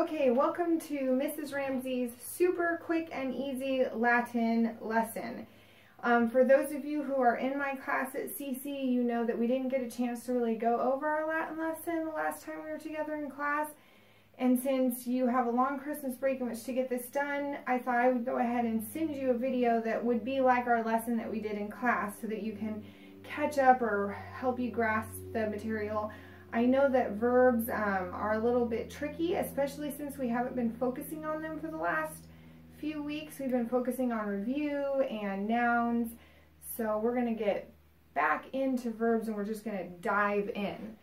Okay, welcome to Mrs. Ramsey's super quick and easy Latin lesson. For those of you who are in my class at CC, you know that we didn't get a chance to really go over our Latin lesson the last time we were together in class. And since you have a long Christmas break in which to get this done, I thought I would go ahead and send you a video that would be like our lesson that we did in class so that you can catch up or help you grasp the material. I know that verbs are a little bit tricky, especially since we haven't been focusing on them for the last few weeks. We've been focusing on review and nouns. So we're going to get back into verbs and we're just going to dive in.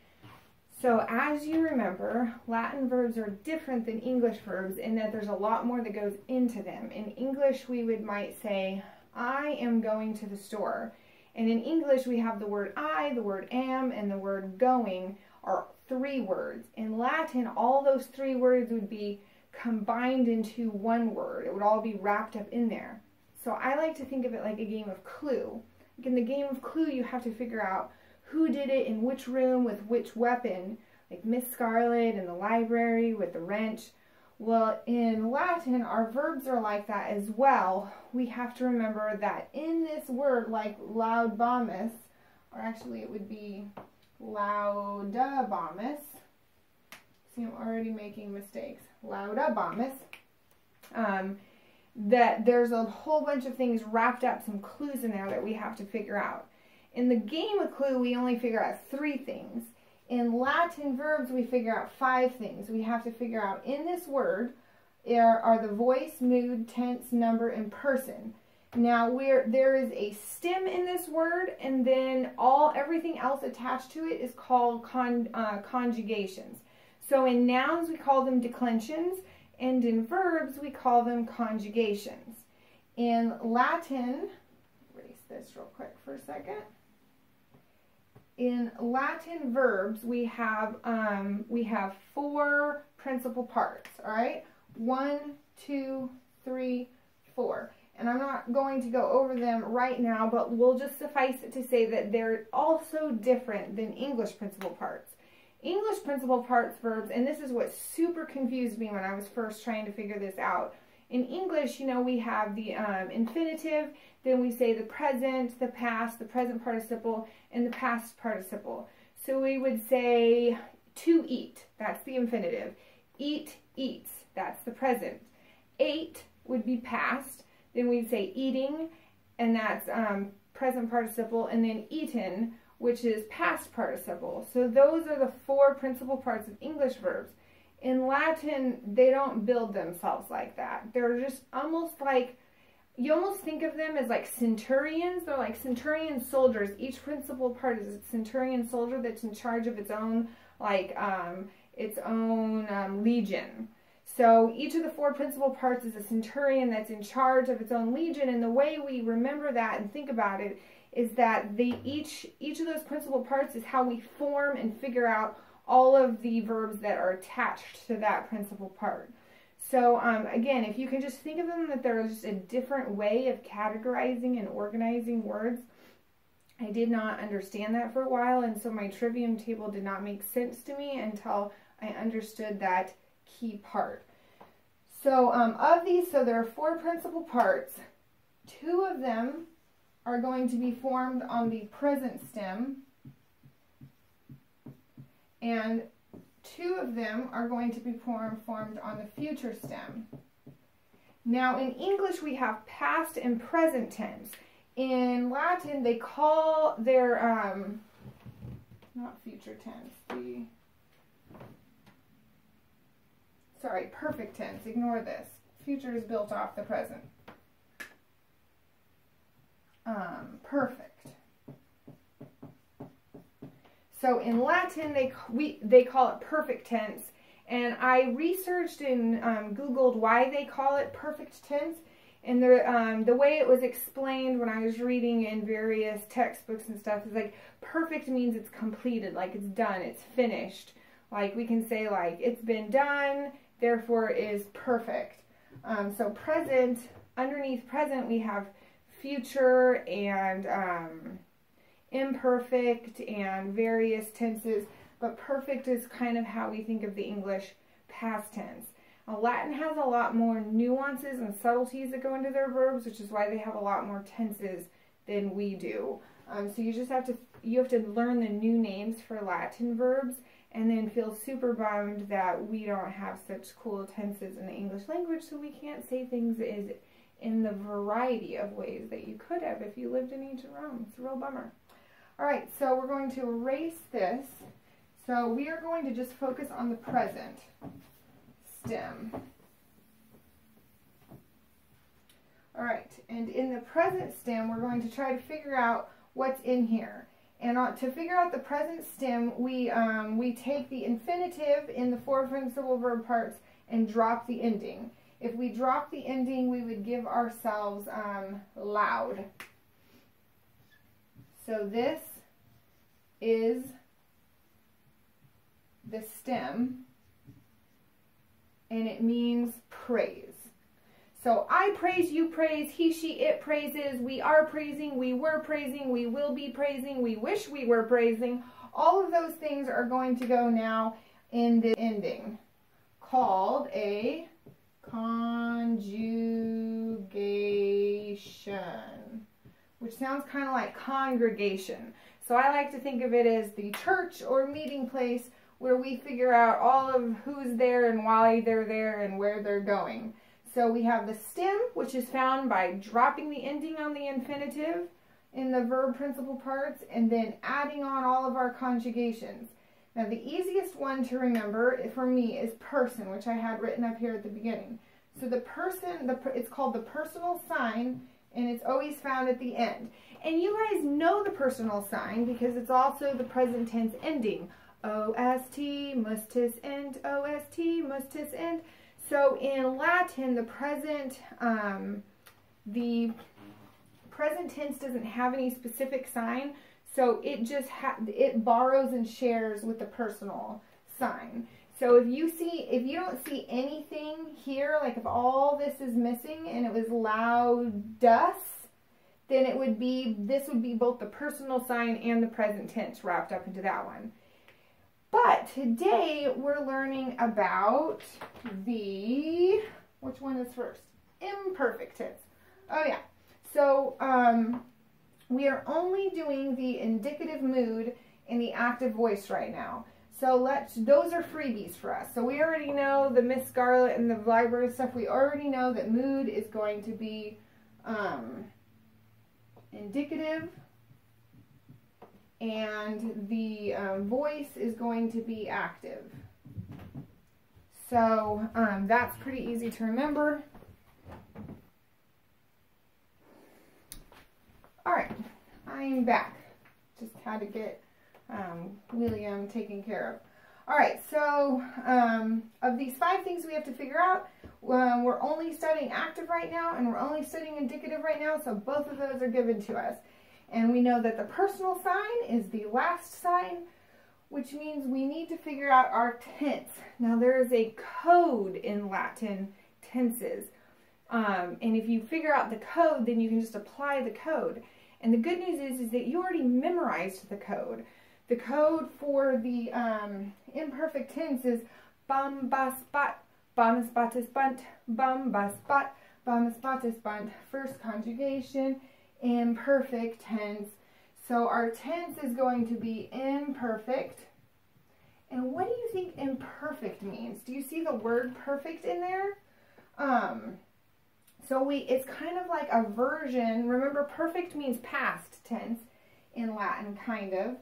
So as you remember, Latin verbs are different than English verbs in that there's a lot more that goes into them. In English, we might say, I am going to the store. And in English, we have the word I, the word am, and the word going are 3 words. In Latin, all those 3 words would be combined into one word. It would all be wrapped up in there. So I like to think of it like a game of Clue. Like in the game of Clue, you have to figure out who did it in which room with which weapon, like Miss Scarlet in the library with the wrench. Well, in Latin, our verbs are like that as well. We have to remember that in this word, like laudabamus, or actually it would be laudabamus. See, I'm already making mistakes. Laudabamus. That there's a whole bunch of things wrapped up, some clues in there that we have to figure out. In the game of Clue, we only figure out 3 things. In Latin verbs, we figure out 5 things. We have to figure out in this word are the voice, mood, tense, number, and person. Now, there is a stem in this word, and then everything else attached to it is called conjugations. So in nouns, we call them declensions, and in verbs, we call them conjugations. In Latin, erase this real quick for a second. In Latin verbs, we have 4 principal parts, all right? 1, 2, 3, 4. And I'm not going to go over them right now, but we'll just suffice it to say that they're also different than English principal parts. English principal parts verbs, and this is what super confused me when I was first trying to figure this out. In English, you know, we have the infinitive, then we say the present, the past, the present participle, and the past participle. So we would say to eat, that's the infinitive. Eat, eats, that's the present. Ate would be past, then we'd say eating, and that's present participle, and then eaten, which is past participle. So those are the 4 principal parts of English verbs. In Latin, they don't build themselves like that. They're just almost like, you almost think of them as like centurions. They're like centurion soldiers. Each principal part is a centurion soldier that's in charge of its own, legion. So each of the 4 principal parts is a centurion that's in charge of its own legion. And the way we remember that and think about it is that each of those principal parts is how we form and figure out all of the verbs that are attached to that principal part. So again, if you can just think of them that they're just a different way of categorizing and organizing words. I did not understand that for a while, and so my trivium table did not make sense to me until I understood that key part. So of these, so there are 4 principal parts. 2 of them are going to be formed on the present stem, and 2 of them are going to be formed on the future stem. Now in English we have past and present tense. In Latin they call their, not future tense, perfect tense, ignore this. Future is built off the present. Perfect. So in Latin, they call it perfect tense, and I researched and Googled why they call it perfect tense, and the way it was explained when I was reading in various textbooks and stuff is like perfect means it's completed, like it's done, it's finished. Like we can say like it's been done, therefore it is perfect. So present, underneath present we have future and imperfect and various tenses, but perfect is kind of how we think of the English past tense. Latin has a lot more nuances and subtleties that go into their verbs, which is why they have a lot more tenses than we do. So you just have to learn the new names for Latin verbs and then feel super bummed that we don't have such cool tenses in the English language, so we can't say things in the variety of ways that you could have if you lived in ancient Rome. It's a real bummer. All right, so we're going to erase this. So we are going to just focus on the present stem. All right, and in the present stem, we're going to try to figure out what's in here. And to figure out the present stem, we take the infinitive in the four principal verb parts and drop the ending. If we drop the ending, we would give ourselves loud. So this is the stem, and it means praise. So I praise, you praise, he, she, it praises, we are praising, we were praising, we will be praising, we wish we were praising. All of those things are going to go now in the ending, called a conjugation, which sounds kind of like congregation. So I like to think of it as the church or meeting place where we figure out all of who's there and why they're there and where they're going. So we have the stem, which is found by dropping the ending on the infinitive in the verb principal parts and then adding on all of our conjugations. Now the easiest one to remember for me is person, which I had written up here at the beginning. So the person, it's called the personal sign, and it's always found at the end. And you guys know the personal sign because it's also the present tense ending. O-S-T, mustus end, O-S-T, mustus end. So in Latin, the present tense doesn't have any specific sign, so it just it borrows and shares with the personal sign. So if you don't see anything here, like if all this is missing and it was laudus, then this would be both the personal sign and the present tense wrapped up into that one. But today we're learning about which one is first? Imperfect tense. Oh yeah. So we are only doing the indicative mood and the active voice right now. So those are freebies for us. So we already know the Miss Scarlet and the library stuff. We already know that mood is going to be indicative, and the voice is going to be active. So that's pretty easy to remember. All right, I'm back. Just had to get William taken care of. All right, so of these 5 things we have to figure out, we're only studying active right now, and we're only studying indicative right now, so both of those are given to us. And we know that the personal sign is the last sign, which means we need to figure out our tense. Now there is a code in Latin tenses. And if you figure out the code, then you can just apply the code. And the good news is that you already memorized the code. The code for the imperfect tense is bum, bas, bat, bum, spatus, bunt, bum, bas, bat, bum, spatus, bunt. First conjugation, imperfect tense. So our tense is going to be imperfect. And what do you think imperfect means? Do you see the word perfect in there? It's kind of like a version. Remember, perfect means past tense in Latin, kind of.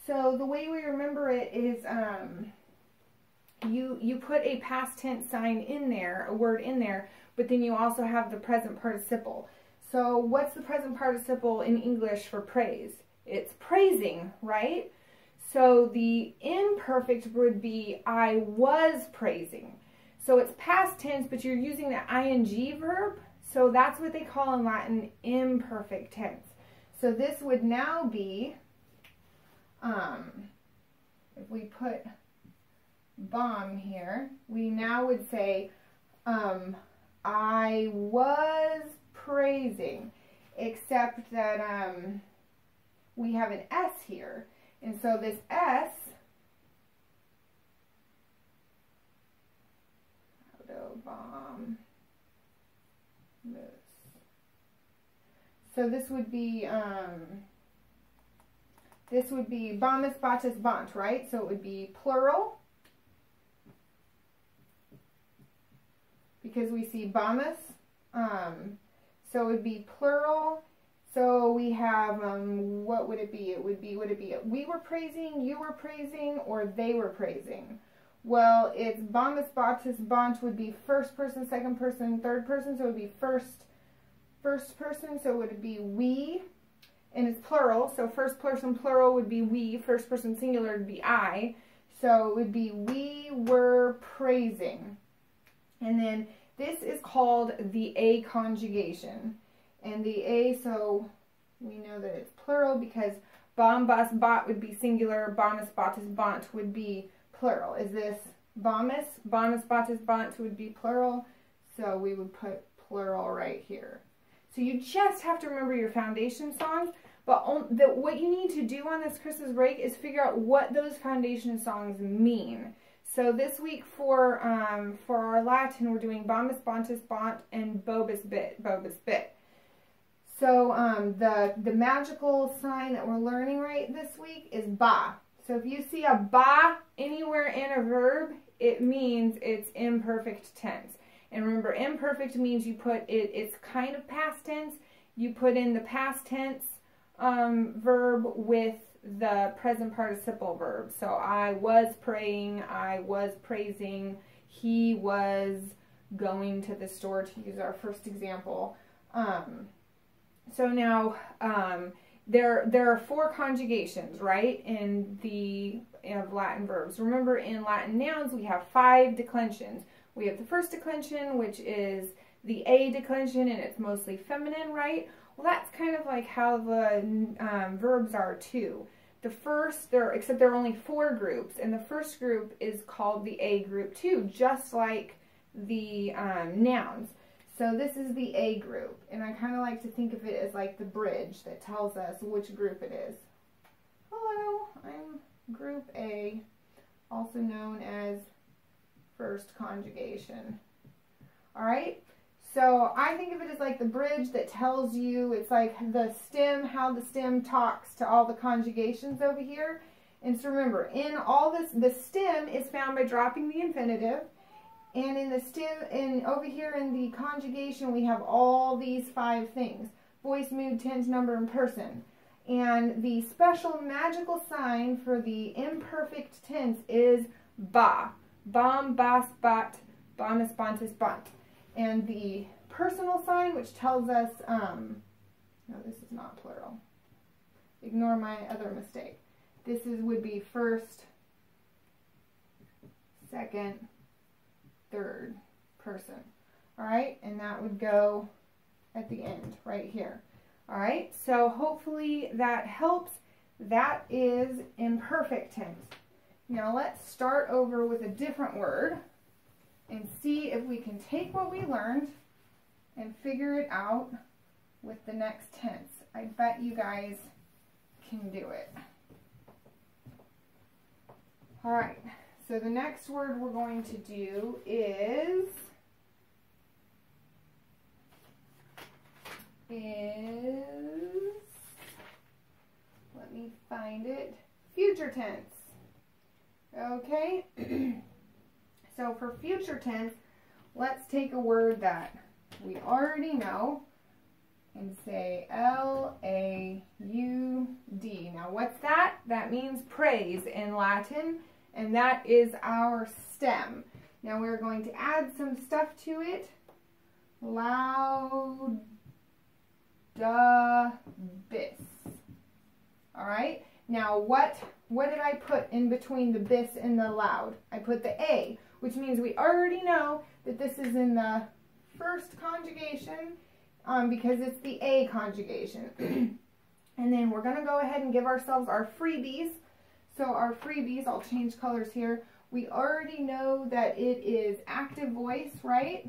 So the way we remember it is you put a past tense sign in there, a word in there, but then you also have the present participle. So what's the present participle in English for praise? It's praising, right? So the imperfect would be I was praising. So it's past tense, but you're using the ing verb. So that's what they call in Latin imperfect tense. So this would now be, if we put bum here, we now would say, I was praising, except that we have an S here. And so this S, bomb. So this would be bombus, botus, bont, right? So it would be plural because we see bombus. So it would be plural. So we have, what would it be? Would it be we were praising, you were praising, or they were praising? Well, it's bombus, botus, bont would be first person, second person, third person. So it would be first person. So would it be we? And it's plural. So first person plural would be we. First person singular would be I. So it would be we were praising. And then this is called the A conjugation. And the A, so we know that it's plural because bombus, bot would be singular, bombus, botus, bont would be plural. Is this bombus, botus, bont would be plural, so we would put plural right here. So you just have to remember your foundation songs, but what you need to do on this Christmas break is figure out what those foundation songs mean. So this week for our Latin, we're doing bombus, bontus, bont, and bobus bit. So the magical sign that we're learning right this week is ba. So if you see a ba anywhere in a verb, it means it's imperfect tense. And remember, imperfect means you put it's kind of past tense. You put in the past tense verb with the present participle verb. So I was praying, I was praising, he was going to the store, to use our first example. So now there are 4 conjugations, right, of Latin verbs. Remember, in Latin nouns we have 5 declensions. We have the first declension, which is the A declension, and it's mostly feminine, right? Well, that's kind of like how the verbs are too. The first, except there are only 4 groups, and the first group is called the A group too, just like the nouns. So this is the A group, and I kind of like to think of it as like the bridge that tells us which group it is. Hello, I'm group A, also known as first conjugation. All right, so I think of it as like the bridge that tells you, it's like the stem, how the stem talks to all the conjugations over here. And so remember, in all this, the stem is found by dropping the infinitive. And in the stem, over here in the conjugation, we have all these 5 things: voice, mood, tense, number, and person. And the special magical sign for the imperfect tense is ba. Bom, bas, bot, bombus, bontus, bont. And the personal sign, which tells us, no, this is not plural. Ignore my other mistake. This would be first, second, third person. All right, and that would go at the end right here. All right, so hopefully that helps. That is imperfect tense. Now let's start over with a different word and see if we can take what we learned and figure it out with the next tense. I bet you guys can do it. All right. So the next word we're going to do is let me find it, future tense. Okay, so for future tense, let's take a word that we already know and say L-A-U-D. Now what's that? That means praise in Latin. And that is our stem. Now we're going to add some stuff to it. Laudabis. All right. Now what did I put in between the bis and the loud? I put the A, which means we already know that this is in the first conjugation because it's the A conjugation. And then we're going to go ahead and give ourselves our freebies. So our freebies, I'll change colors here. We already know that it is active voice, right?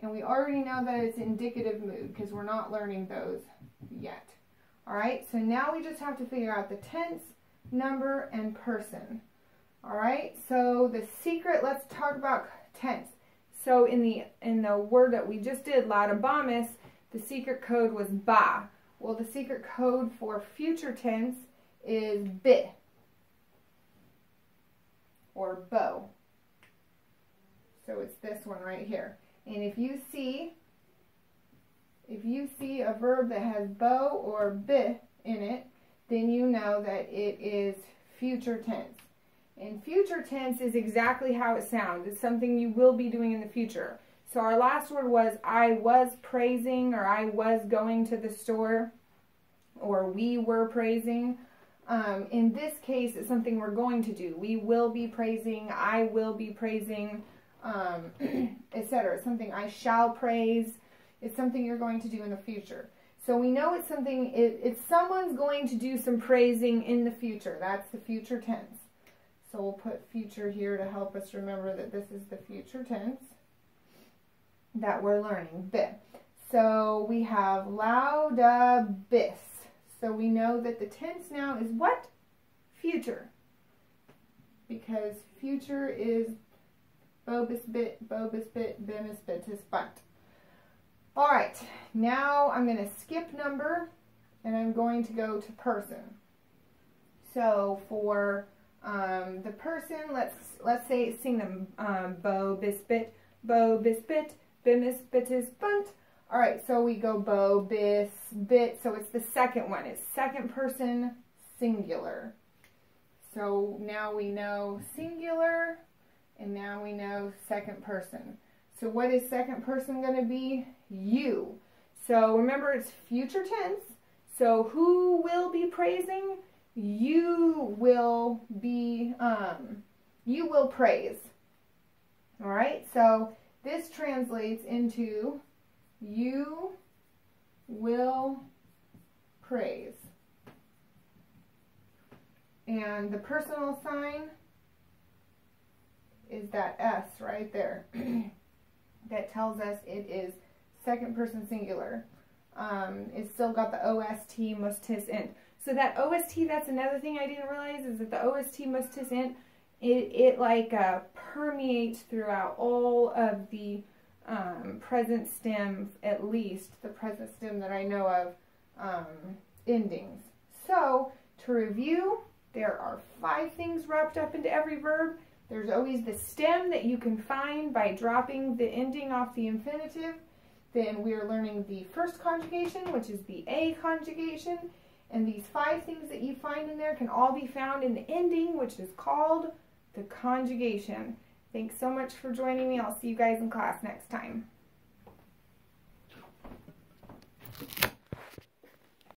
And we already know that it's indicative mood because we're not learning those yet. All right, so now we just have to figure out the tense, number, and person. All right, so the secret, let's talk about tense. So in the word that we just did, laudabamus, the secret code was ba. Well, the secret code for future tense is bit or bo. So it's this one right here. And if you see a verb that has bo or bit in it, then you know that it is future tense. And future tense is exactly how it sounds. It's something you will be doing in the future. So our last word was I was praising, or I was going to the store, or we were praising. In this case, it's something we're going to do. We will be praising, I will be praising, etc. It's something I shall praise. It's something you're going to do in the future. So we know it's something, it's someone's going to do some praising in the future. That's the future tense. So we'll put future here to help us remember that this is the future tense that we're learning. Bit. So we have laudabis. So we know that the tense now is what? Future. Because future is bobis bit, bimis bitis bunt. Alright, now I'm going to skip number and I'm going to go to person. So for the person, let's say sing them bo bisbit, bimis bitis bunt. Alright, so we go bo bis bit, so it's the second one. It's second person singular. So now we know singular and now we know second person. So what is second person going to be? You. So remember, it's future tense. So who will be praising? You will be, you will praise. All right, so this translates into you will praise. And the personal sign is that S right there. That tells us it is second person singular. It's still got the OST mustis int. So that OST, that's another thing I didn't realize, is that the OST mustis int, it like permeates throughout all of the present stems, at least the present stem that I know of, endings. So to review, there are 5 things wrapped up into every verb. There's always the stem that you can find by dropping the ending off the infinitive. Then we are learning the first conjugation, which is the A conjugation. And these 5 things that you find in there can all be found in the ending, which is called the conjugation. Thanks so much for joining me. I'll see you guys in class next time.